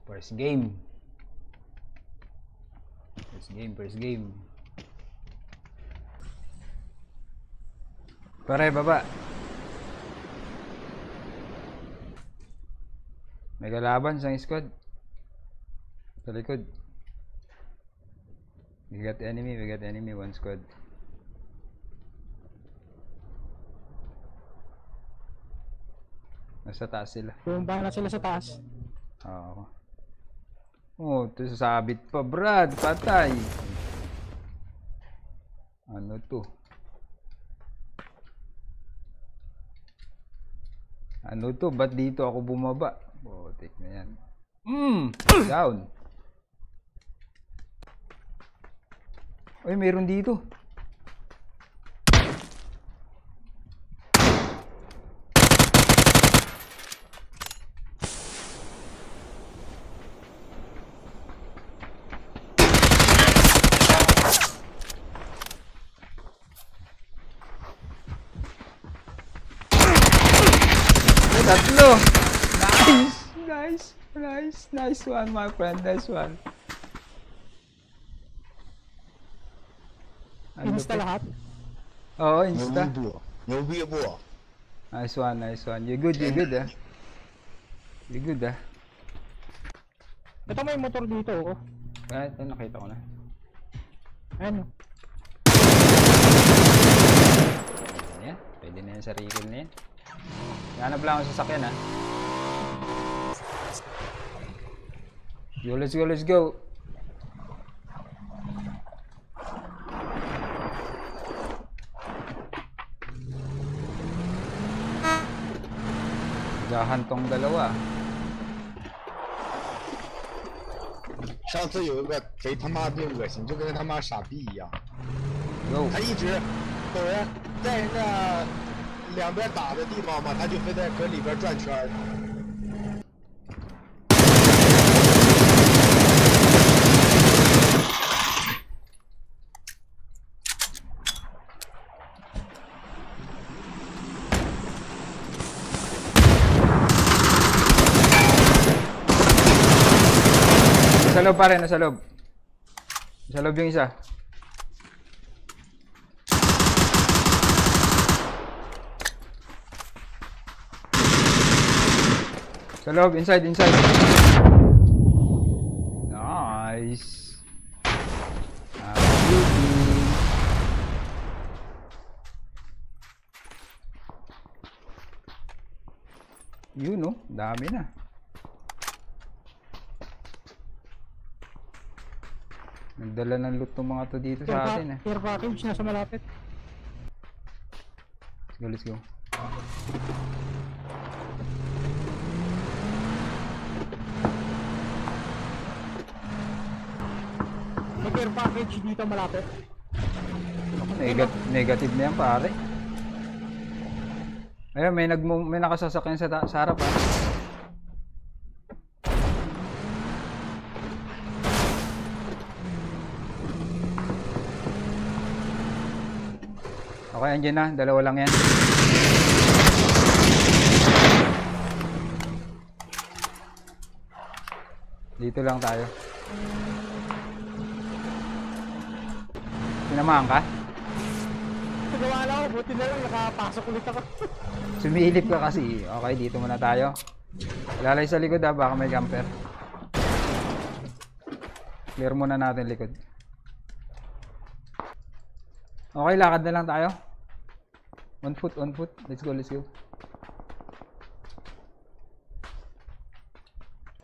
First game. First game. Pare, baba. May kalaban sa squad. Sa likod. We got enemy, one squad. Nasa taas sila. Bumaba na sila sa taas. Oo. Oh, ito sasabit pa, Brad. Patay. Ano to? Ano to? Ba't dito ako bumaba? Botik na yan. Down. Uy, meron dito. Tatlo. Nice one, my friend. Nice one. Insta lahat? Oo, insta.牛逼不? Nice one. You good ah. You good ah. Ito may motor dito oh. Ito nakita ko na. Ayan. Ayan, pwede na yan sa recall na yan. Hanap lang ako sa sasakyan ha. Let's go. Gahan tong dalawa. 上次有一个贼他妈的恶心，就跟他妈傻逼一样。 Go. 他一直有人在人家两边打的地方嘛，他就非得搁里边转圈儿。 Nasa loob pa rin, nasa loob. Nasa loob yung isa. Sa loob, inside. Nice. Beauty. Yun no, dami na. Nagdala ng loot ng mga to dito sa atin eh. Care package nasa malapit. Let's go. May care package dito malapit. Negative na yan pare. Ayun, may nakasasakyan sa harap ha. Okay, andyan na. Dalawa lang yan. Dito lang tayo. Sinamahan ka? Nagawa lang ako, buti na lang nakapasok ulit ako. Sumilip ka kasi. Okay, dito muna tayo. Lalay sa likod ha, baka may camper. Clear muna natin likod. Okay, lakad na lang tayo. On foot. Let's go.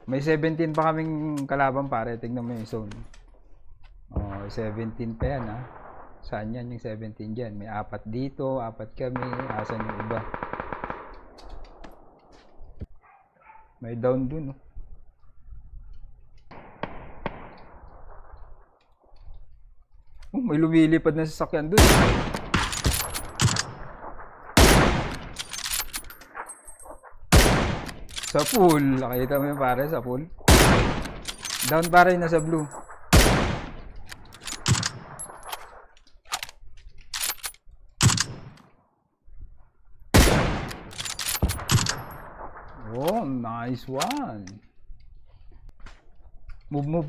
May 17 pa kaming kalaban pare. Tignan mo yung zone. Oh, 17 pa yan ha. Saan yan yung 17 dyan? May 4 dito, 4 kami. Asan yung iba? May down dun oh. Oh, may lumilipad na sasakyan dun. Sa pool. Nakita mo yun pare, sa pool. Down pare, nasa blue. Oh, nice one. Move, move.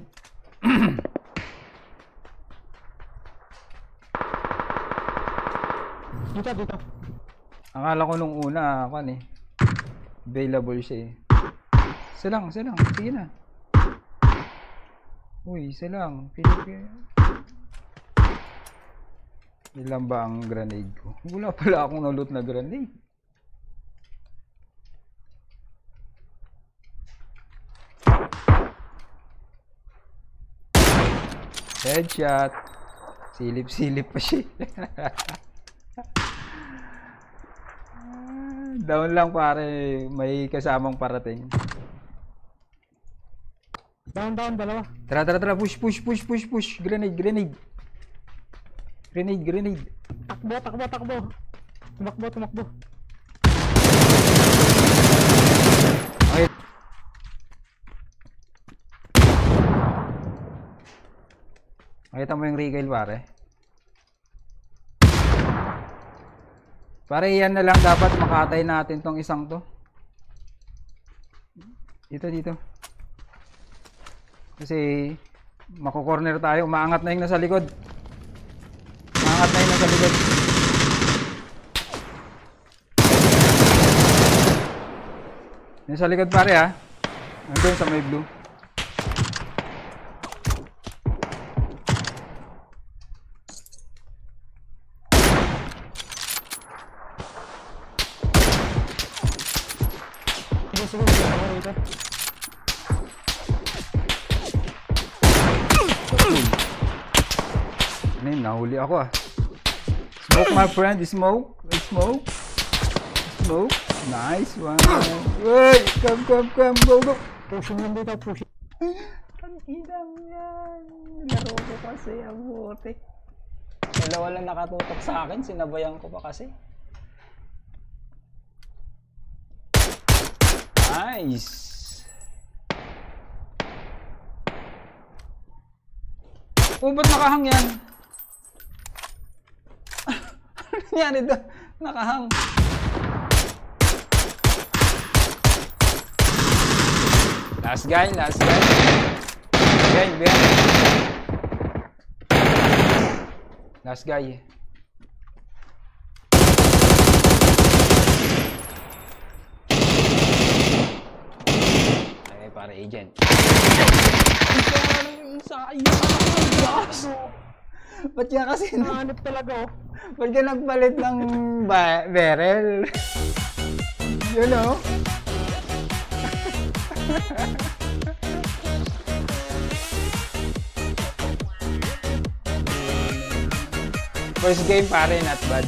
Dito, dito. Akala ko nung una, available siya eh. Isa lang. Sige na. Uy, isa lang. Ilan ba ang grenade ko? Wala pala akong na-loot na grenade. Headshot. Silip-silip pa siya. Down lang pare, may kasamang parating. Down, dalawa. Tara, push. Grenade. Takbo. Tumakbo. Okay. Nakita mo yung recoil pare? Pare yan na lang dapat makatay natin tong isang to. Dito. Kasi mako-corner tayo, umaangat na yung nasa likod. Yung sa likod pare ha. Nandun sa may blue. Sige, ako rito. Ano yun, nahuli ako ah. Smoke my friend, smoke. Nice one. Uy, come, go. Pushing lang dito, pushing. Ang idang yan. Laro ko kasi, ang butik. Wala nakatutok sa akin, sinabayan ko pa kasi. Nice. Oh, ba't nakahang yan? Ano nangyari doon? Nakahang. Last guy. Behind. Last guy. Ay, para agent. Ba't yan kasi Hanip talaga oh. ba't ka nagpalit ng barrel? You know? First game pare, not bad.